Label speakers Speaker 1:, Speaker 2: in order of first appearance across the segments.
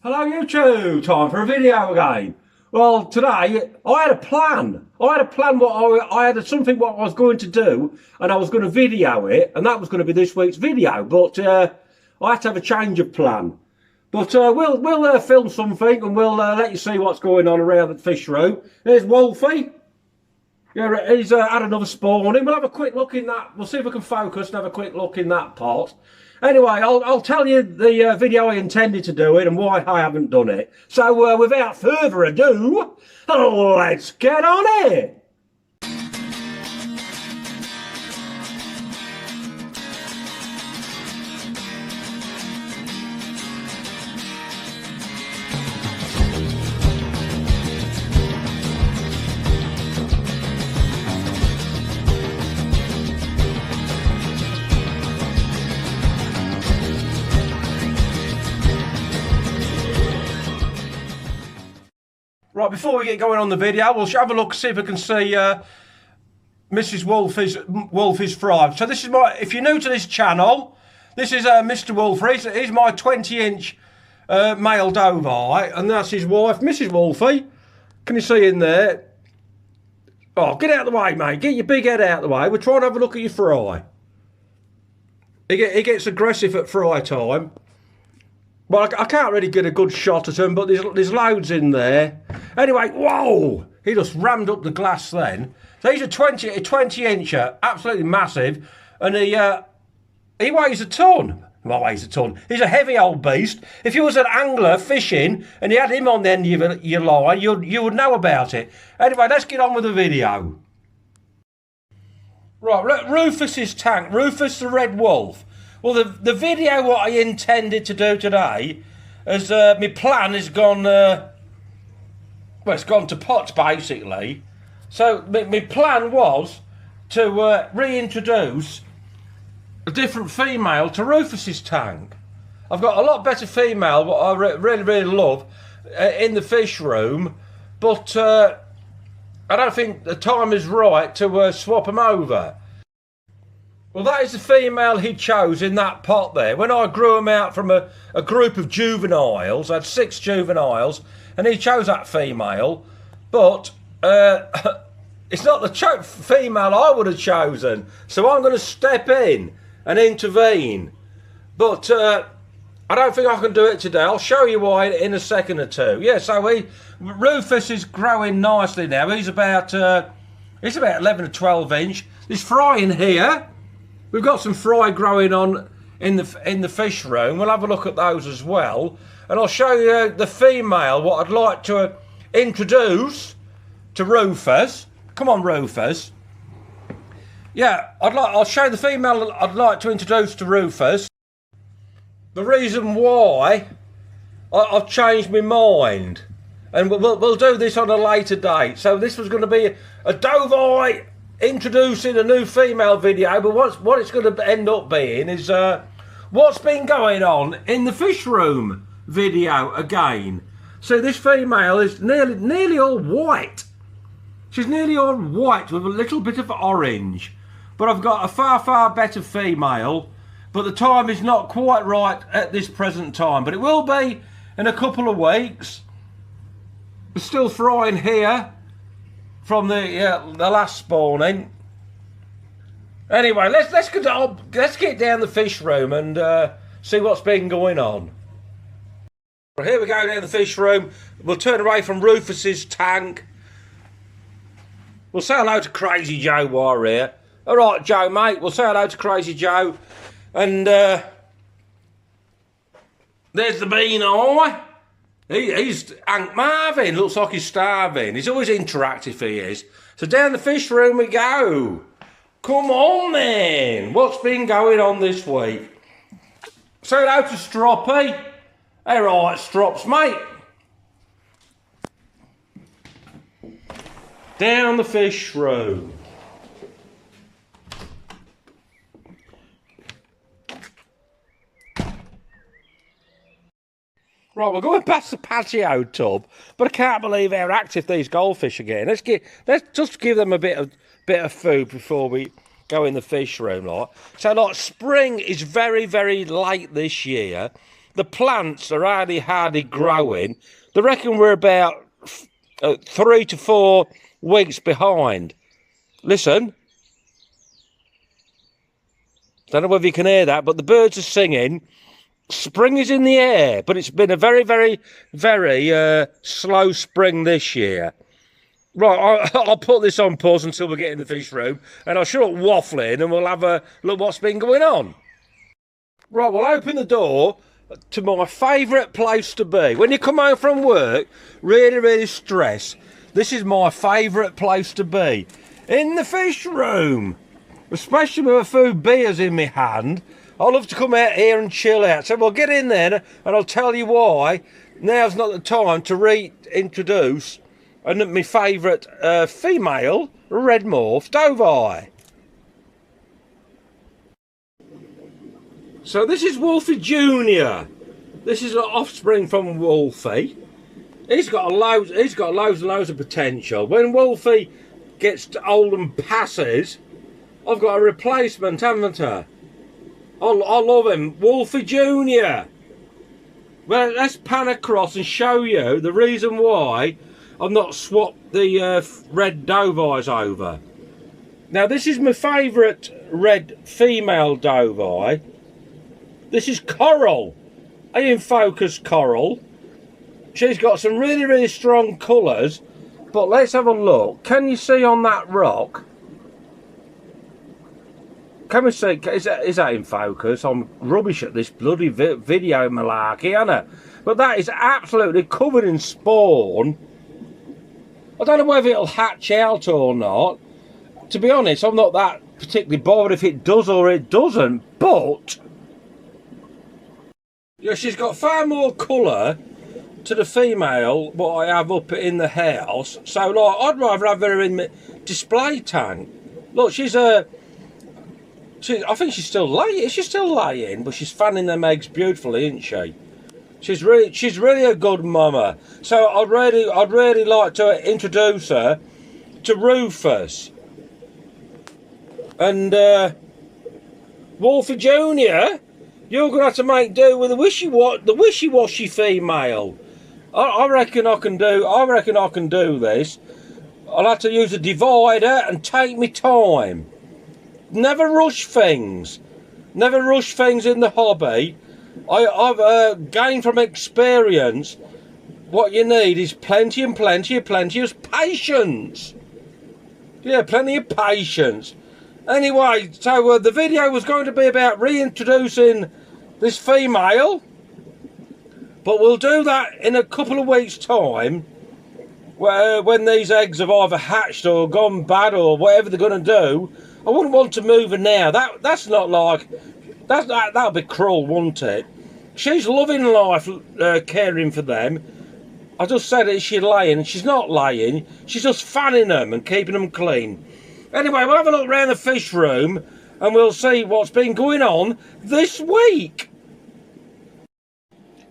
Speaker 1: Hello YouTube, time for a video again. Well, today I had a plan. I had something what I was going to do, and I was going to video it, and that was going to be this week's video. But I had to have a change of plan. But we'll film something, and we'll let you see what's going on around the fish room. There's Wolfie. Yeah, he's had another spawning. We'll have a quick look in that. We'll see if we can focus and have a quick look in that pot. Anyway, I'll tell you the video I intended to do it and why I haven't done it. So without further ado, let's get on it. Right, before we get going on the video, we'll have a look, see if we can see Mrs. Wolfie's fry. So this is if you're new to this channel, this is Mr. Wolfie. He's my 20-inch male Dovii, and that's his wife, Mrs. Wolfie. Can you see in there? Oh, get out of the way, mate. Get your big head out of the way. We're trying to have a look at your fry. He gets aggressive at fry time. Well, I can't really get a good shot at him, but there's loads in there. Anyway, whoa! He just rammed up the glass then. So he's a 20-incher, absolutely massive, and he weighs a ton. Well, weighs a ton. He's a heavy old beast. If you was an angler fishing and you had him on the end of your line, you would know about it. Anyway, let's get on with the video. Right, Rufus's tank. Rufus the red wolf. Well, the video what I intended to do today is my plan has gone. Well, it's gone to pot basically. So my plan was to reintroduce a different female to Rufus's tank. I've got a lot better female what I really love in the fish room, but I don't think the time is right to swap them over. Well, that is the female he chose in that pot there. When I grew them out from a group of juveniles, I had 6 juveniles, and he chose that female. But it's not the female I would have chosen. So I'm going to step in and intervene. But I don't think I can do it today. I'll show you why in a second or two. Yeah, so Rufus is growing nicely now. He's about 11 or 12 inch. There's fry in here. We've got some fry growing on in the fish room. We'll have a look at those as well, and I'll show you the female what I'd like to introduce to Rufus. Come on, Rufus. Yeah, I'll show you the female I'd like to introduce to Rufus. The reason why I've changed my mind, and we'll do this on a later date. So this was going to be a Dovii introducing a new female video, but what it's going to end up being is what's been going on in the fish room video again. So this female is nearly all white. She's nearly all white with a little bit of orange. But I've got a far better female, but the time is not quite right at this present time. But it will be in a couple of weeks. We're still frying here from the last spawning. Anyway, let's get down the fish room and see what's been going on. Well, here we go down the fish room. We'll turn away from Rufus's tank. We'll say hello to Crazy Joe while we're here. All right, Joe, mate. We'll say hello to Crazy Joe, and there's the bean eye. He's Hank Marvin. Looks like he's starving. He's always interactive, he is. So down the fish room we go. Come on then. What's been going on this week? Say hello to Stroppy. Hey, right, Strops, mate. Down the fish room. Right, we're going past the patio tub, but I can't believe how active these goldfish are getting. Let's just give them a bit of food before we go in the fish room, like. So, like, spring is very, very late this year. the plants are hardly growing. They reckon we're about 3 to 4 weeks behind. Listen. Don't know whether you can hear that, but the birds are singing. Spring is in the air, but it's been a very, very, very slow spring this year. Right, I'll put this on pause until we get in the fish room, and I'll shut up waffling, and we'll have a look what's been going on. Right, we'll open the door to my favourite place to be. When you come home from work, really, really stressed, this is my favourite place to be. In the fish room. Especially with a few beers in my hand. I love to come out here and chill out. So we'll get in there and I'll tell you why now's not the time to reintroduce my favourite female red morph Dovii. So this is Wolfie Junior. This is an offspring from Wolfie. He's got loads and loads of potential. When Wolfie gets old and passes, I've got a replacement, haven't I? I love him. Wolfie Junior. Well, let's pan across and show you the reason why I've not swapped the red Dovies over. Now, this is my favourite red female Dovii. This is Coral. Are you in focus, Coral? She's got some really, really strong colours. But let's have a look. Can you see on that rock? Can we see? Is that in focus? I'm rubbish at this bloody video malarkey, aren't I? But that is absolutely covered in spawn. I don't know whether it'll hatch out or not. To be honest, I'm not that particularly bothered if it does or it doesn't. But yeah, she's got far more colour to the female what I have up in the house. So like, I'd rather have her in the display tank. Look, I think she's still laying. She's still laying, but she's fanning them eggs beautifully, isn't she? She's really a good mama. So I'd really like to introduce her to Rufus and Wolfie Junior. You're gonna have to make do with the wishy-washy female. I reckon I can do this. I'll have to use a divider and take me time. Never rush things. Never rush things in the hobby. I've gained from experience. What you need is plenty of patience. Yeah, plenty of patience. Anyway, so the video was going to be about reintroducing this female, but we'll do that in a couple of weeks' time, when these eggs have either hatched or gone bad or whatever they're going to do. I wouldn't want to move her now. That's not like that'd be cruel, wouldn't it? She's loving life, caring for them. I just said that she's laying, and she's not laying. She's just fanning them and keeping them clean. Anyway, we'll have a look around the fish room and we'll see what's been going on this week.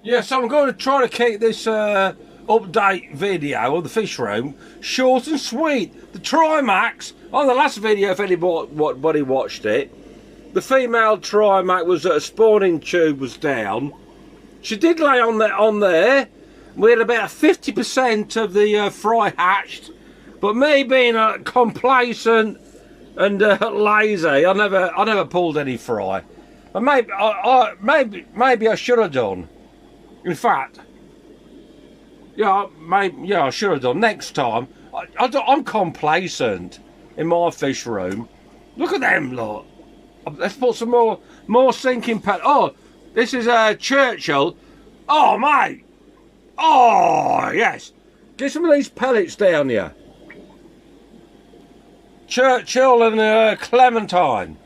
Speaker 1: Yeah, so I'm going to try to keep this update video of the fish room short and sweet. The Trimax, on the last video, if anybody watched it, the female Trimax was a spawning tube was down. She did lay on there. We had about 50% of the fry hatched. But me being complacent and lazy, I never pulled any fry. And maybe I should have done. In fact, I should have done. Next time, I'm complacent in my fish room. Look at them, look. Let's put some more sinking pellets. Oh, this is Churchill. Oh, mate. Oh, yes. Get some of these pellets down here. Churchill and Clementine.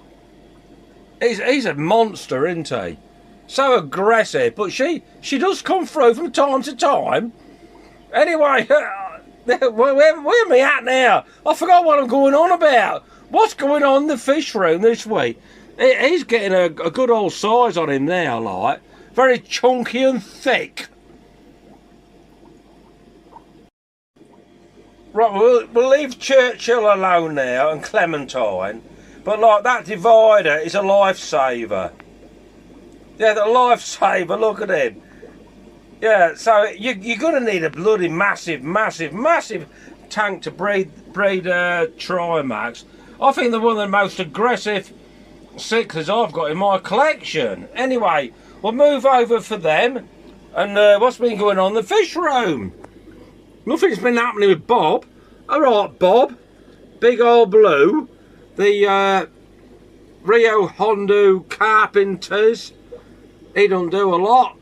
Speaker 1: He's a monster, isn't he? So aggressive, but she does come through from time to time. Anyway, where am I at now? I forgot what I'm going on about. What's going on in the fish room this week? He's getting a good old size on him now, like. Very chunky and thick. Right, we'll leave Churchill alone now and Clementine. But like, that divider is a lifesaver. Yeah, the lifesaver, look at him. Yeah, so you're going to need a bloody massive tank to breed Trimax. I think they're one of the most aggressive cichlids I've got in my collection. Anyway, we'll move over for them. And what's been going on in the fish room? Nothing's been happening with Bob. Alright, Bob. Big old blue. The Rio Hondo Carpenters. He don't do a lot.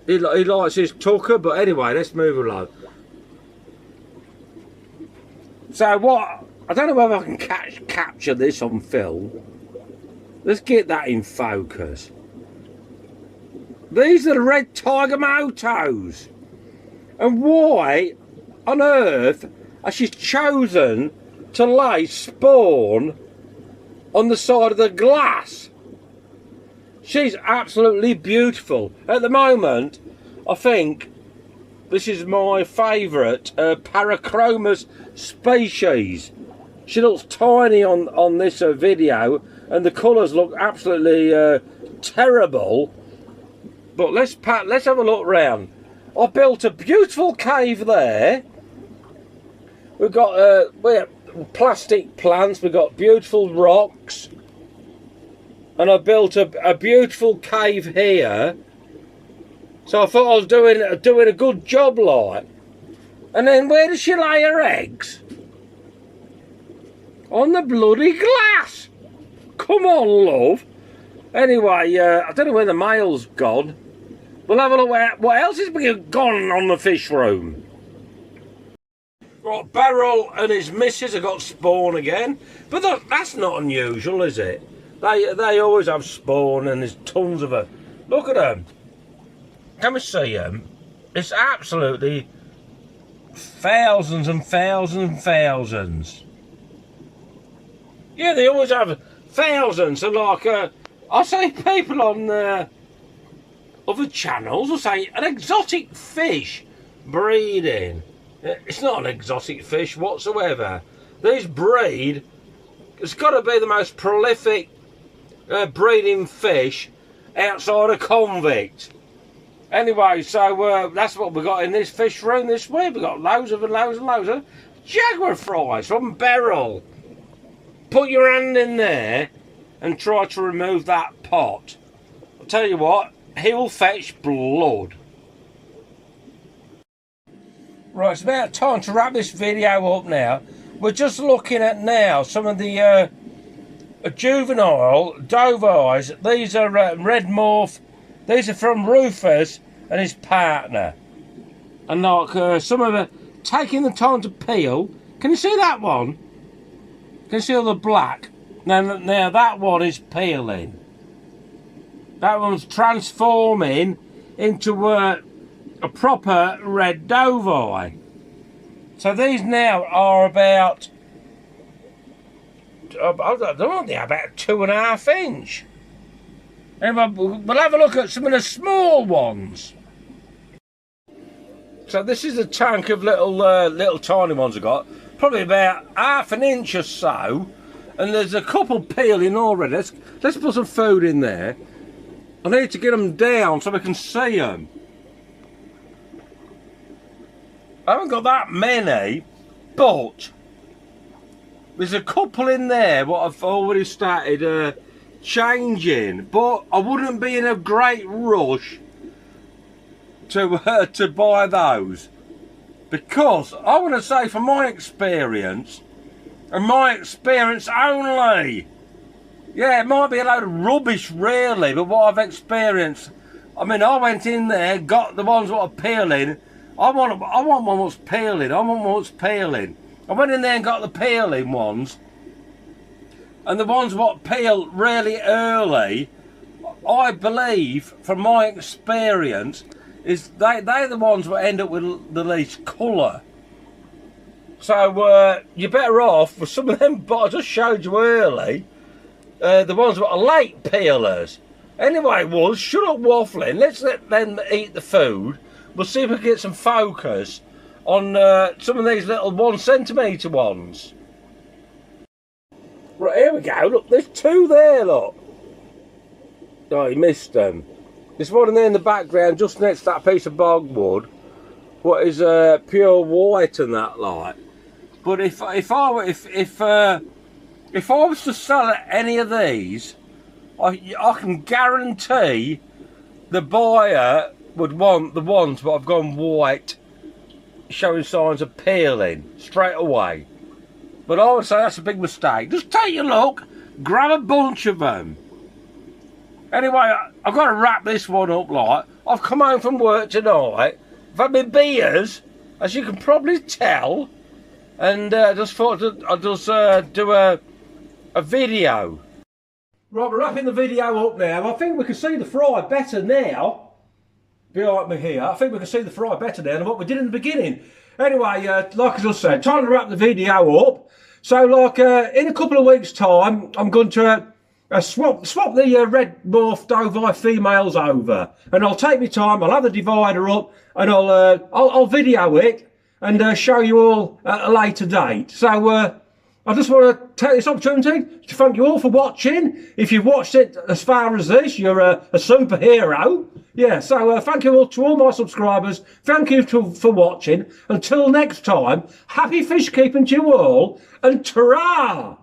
Speaker 1: He likes his tucker, but anyway, let's move along. So what? I don't know whether I can capture this on film. Let's get that in focus. These are the red tiger motos. And why on earth has she chosen to lay spawn on the side of the glass? She's absolutely beautiful. At the moment, I think this is my favourite Parachromus species. She looks tiny on this video, and the colours look absolutely terrible. But let's have a look round. I built a beautiful cave there. We've got plastic plants. We've got beautiful rocks. And I built a beautiful cave here. So I thought I was doing a good job, like. And then where does she lay her eggs? On the bloody glass. Come on, love. Anyway, I don't know where the male's gone. We'll have a look at what else has been gone on the fish room. Right, Beryl and his missus have got spawn again. But that's not unusual, is it? They always have spawn, and there's tons of them. Look at them. Can we see them? It's absolutely thousands and thousands and thousands. Yeah, they always have thousands. And like, I see people on other channels will say an exotic fish breeding. It's not an exotic fish whatsoever. These breed. It's got to be the most prolific breeding fish outside of convict. Anyway, so that's what we got in this fish room this week. We got loads and loads of jaguar fries from Beryl. Put your hand in there and try to remove that pot. I'll tell you what, he'll fetch blood. Right, it's about time to wrap this video up now. We're just looking at now some of the juvenile Dovies. These are red morph. These are from Rufus and his partner. And like some of them taking the time to peel. Can you see that one? Can you see all the black? Now that one is peeling. That one's transforming into a proper red Dovii. So these now are about, I don't know, they're about 2.5 inch. Anyway, we'll have a look at some of the small ones. So this is a tank of little tiny ones I got. Probably about 1/2 inch or so. And there's a couple peeling already. Let's put some food in there. I need to get them down so we can see them. I haven't got that many, but there's a couple in there what I've already started changing, but I wouldn't be in a great rush to buy those, because I want to say from my experience, and my experience only, yeah, it might be a load of rubbish really, but what I've experienced, I mean, I went in there, got the ones that are peeling. I want one that's peeling. I want one that's peeling. I went in there and got the peeling ones. And the ones what peel really early, I believe, from my experience, is they're the ones that end up with the least colour. So you're better off with some of them, but I just showed you early, the ones that are late peelers. Anyway, Woods, shut up waffling. Let's let them eat the food. We'll see if we can get some focus on some of these little 1 centimetre ones. Right, here we go. Look, there's 2 there, look. Oh, you missed them. This one there in the background, just next to that piece of bogwood, what is pure white and that like. But if I was to sell any of these, I can guarantee the buyer would want the ones that have gone white, showing signs of peeling straight away. But I would say that's a big mistake. Just take a look, grab a bunch of them. Anyway, I've got to wrap this one up. Like, I've come home from work tonight. I've had my beers, as you can probably tell, and just thought I'd just do a video. Right, we're wrapping the video up now. I think we can see the fry better now. Behind me here, I think we can see the fry better now than what we did in the beginning. Anyway, like I just said, time to wrap the video up. So, like, in a couple of weeks' time, I'm going to swap the red morph Dovii females over, and I'll take my time. I'll have the divider up, and I'll video it and show you all at a later date. So, I just want to take this opportunity to thank you all for watching. If you've watched it as far as this, you're a superhero. Yeah, so thank you all to all my subscribers. Thank you for watching. Until next time, happy fish keeping to you all, and ta-ra!